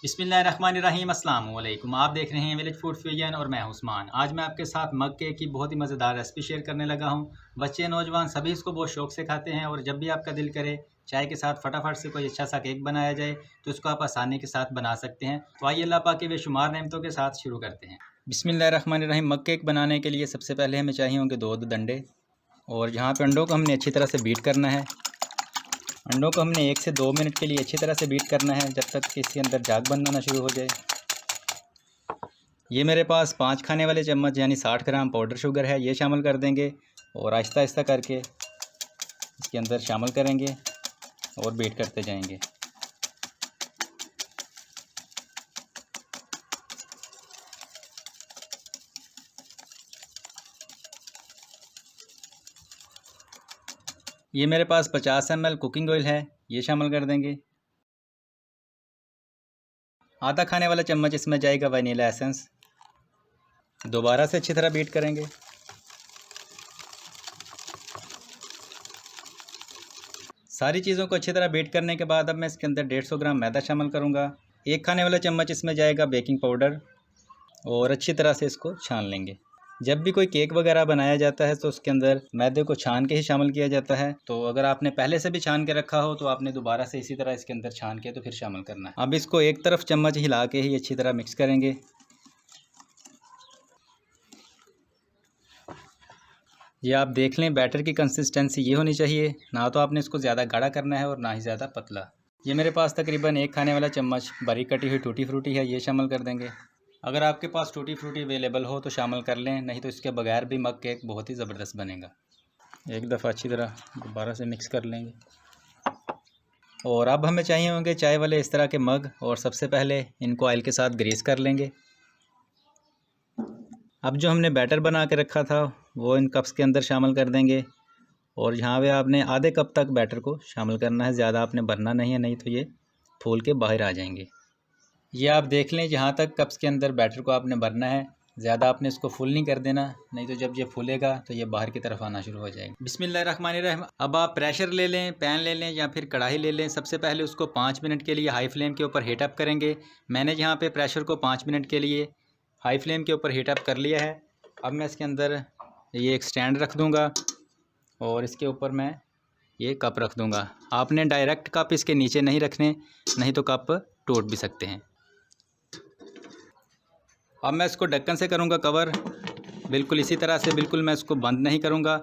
बिस्मिल्लाहिर्रहमानिर्रहीम अस्सलाम वालेकुम। आप देख रहे हैं विलेज फूड फ्यूजन और मैं हूं उस्मान। आज मैं आपके साथ मग केक की बहुत ही मज़ेदार रेसिपी शेयर करने लगा हूं। बच्चे नौजवान सभी इसको बहुत शौक से खाते हैं और जब भी आपका दिल करे चाय के साथ फटाफट से कोई अच्छा सा केक बनाया जाए तो इसको आप आसानी के साथ बना सकते हैं। तो आइए अल्लाह पाक के बेशुमार नेमतों के साथ शुरू करते हैं। बिस्मिल्लाहिर्रहमानिर्रहीम। मग केक बनाने के लिए सबसे पहले हमें चाहिए होंगे दो डंडे और यहाँ पे अंडों को हमने अच्छी तरह से बीट करना है। अंडों को हमने 1 से 2 मिनट के लिए अच्छी तरह से बीट करना है जब तक कि इसके अंदर झाग बनना ना शुरू हो जाए। ये मेरे पास 5 खाने वाले चम्मच यानी 60 ग्राम पाउडर शुगर है, ये शामिल कर देंगे और आहिस्ता आहिस्ता करके इसके अंदर शामिल करेंगे और बीट करते जाएंगे। ये मेरे पास 50 ml कुकिंग ऑयल है, ये शामिल कर देंगे। आधा खाने वाला चम्मच इसमें जाएगा वनीला एसेंस। दोबारा से अच्छी तरह बीट करेंगे। सारी चीज़ों को अच्छी तरह बीट करने के बाद अब मैं इसके अंदर 150 ग्राम मैदा शामिल करूँगा। 1 खाने वाला चम्मच इसमें जाएगा बेकिंग पाउडर और अच्छी तरह से इसको छान लेंगे। जब भी कोई केक वगैरह बनाया जाता है तो उसके अंदर मैदे को छान के ही शामिल किया जाता है। तो अगर आपने पहले से भी छान के रखा हो तो आपने दोबारा से इसी तरह इसके अंदर छान के तो फिर शामिल करना है। अब इसको एक तरफ चम्मच हिला के ही अच्छी तरह मिक्स करेंगे। ये आप देख लें, बैटर की कंसिस्टेंसी ये होनी चाहिए, ना तो आपने इसको ज़्यादा गाढ़ा करना है और ना ही ज़्यादा पतला। ये मेरे पास तकरीबन 1 खाने वाला चम्मच बारीक कटी हुई टूटी फ्रूटी है, ये शामिल कर देंगे। अगर आपके पास टूटी फ्रूटी अवेलेबल हो तो शामिल कर लें, नहीं तो इसके बगैर भी मग केक बहुत ही ज़बरदस्त बनेगा। एक दफ़ा अच्छी तरह दोबारा से मिक्स कर लेंगे। और अब हमें चाहिए होंगे चाय वाले इस तरह के मग और सबसे पहले इनको ऑयल के साथ ग्रीस कर लेंगे। अब जो हमने बैटर बना के रखा था वो इन कप्स के अंदर शामिल कर देंगे और यहाँ पे आपने आधे कप तक बैटर को शामिल करना है, ज़्यादा आपने भरना नहीं है, नहीं तो ये फूल के बाहर आ जाएंगे। ये आप देख लें, जहाँ तक कप्स के अंदर बैटर को आपने भरना है, ज़्यादा आपने इसको फुल नहीं कर देना, नहीं तो जब ये फूलेगा तो ये बाहर की तरफ आना शुरू हो जाएगा। बिस्मिल्लाहिर्रहमानिर्रहीम। अब आप प्रेशर ले लें, पैन ले लें या फिर कढ़ाई ले लें। सबसे पहले उसको 5 मिनट के लिए हाई फ्लेम के ऊपर हीट अप करेंगे। मैंने यहाँ पे प्रेशर को 5 मिनट के लिए हाई फ्लेम के ऊपर हीट अप कर लिया है। अब मैं इसके अंदर ये एक स्टैंड रख दूँगा और इसके ऊपर मैं ये कप रख दूँगा। आपने डायरेक्ट कप इसके नीचे नहीं रखने, नहीं तो कप टूट भी सकते हैं। अब मैं इसको ढक्कन से करूँगा कवर, बिल्कुल इसी तरह से, बिल्कुल मैं इसको बंद नहीं करूँगा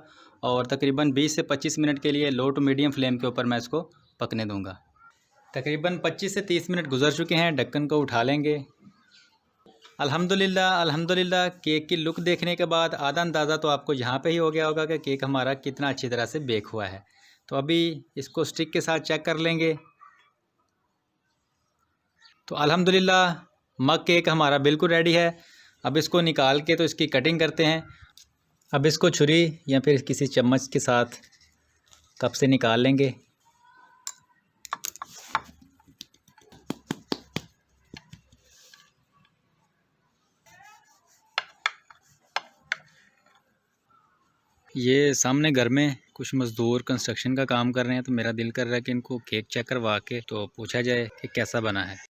और तकरीबन 20 से 25 मिनट के लिए लो टू मीडियम फ्लेम के ऊपर मैं इसको पकने दूँगा। तकरीबन 25 से 30 मिनट गुजर चुके हैं, ढक्कन को उठा लेंगे। अल्हम्दुलिल्लाह अल्हम्दुलिल्लाह, केक की लुक देखने के बाद आधा अंदाज़ा तो आपको यहाँ पे ही हो गया होगा कि केक हमारा कितना अच्छी तरह से बेक हुआ है। तो अभी इसको स्टिक के साथ चेक कर लेंगे। तो अल्हम्दुलिल्लाह मग केक हमारा बिल्कुल रेडी है। अब इसको निकाल के तो इसकी कटिंग करते हैं। अब इसको छुरी या फिर किसी चम्मच के साथ कप से निकाल लेंगे। ये सामने घर में कुछ मज़दूर कंस्ट्रक्शन का काम कर रहे हैं, तो मेरा दिल कर रहा है कि इनको केक चेक करवा के तो पूछा जाए कि कैसा बना है।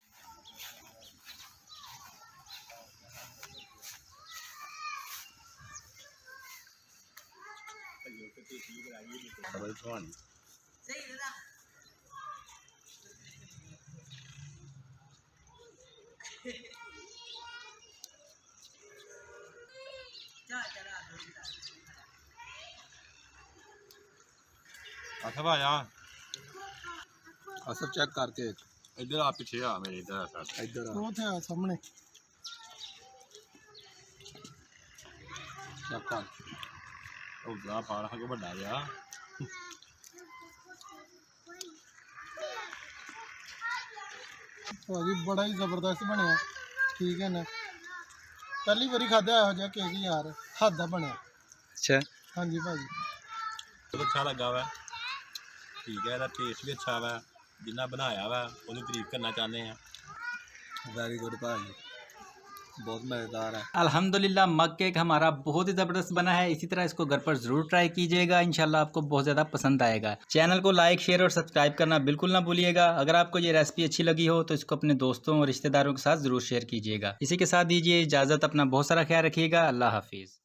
अच्छा भाया असर चेक करके इधर आ, पीछे आ मेरे, इधर इधर वो थे सामने चेक कर। ओ जा पारा के बड़ा गया भाजी, बड़ा ही जबरदस्त बनया। ठीक है ना, पहली बारी खादा हो जा केक यार, हद दा बनया। अच्छा, हाँ जी भाजी, बहुत अच्छा लगा वा। ठीक है, ਇਹਦਾ टेस्ट भी अच्छा वा। जिन्ना बनाया वा ਉਹਨੂੰ तारीफ करना चाहते हैं। वेरी गुड भाजी। बहुत मज़ेदार है। अल्हम्दुलिल्लाह मग केक हमारा बहुत ही ज़बरदस्त बना है। इसी तरह इसको घर पर ज़रूर ट्राई कीजिएगा, इंशाल्लाह आपको बहुत ज़्यादा पसंद आएगा। चैनल को लाइक शेयर और सब्सक्राइब करना बिल्कुल ना भूलिएगा। अगर आपको ये रेसिपी अच्छी लगी हो तो इसको अपने दोस्तों और रिश्तेदारों के साथ ज़रूर शेयर कीजिएगा। इसी के साथ दीजिए इजाज़त, अपना बहुत सारा ख्याल रखिएगा। अल्लाह हाफिज़।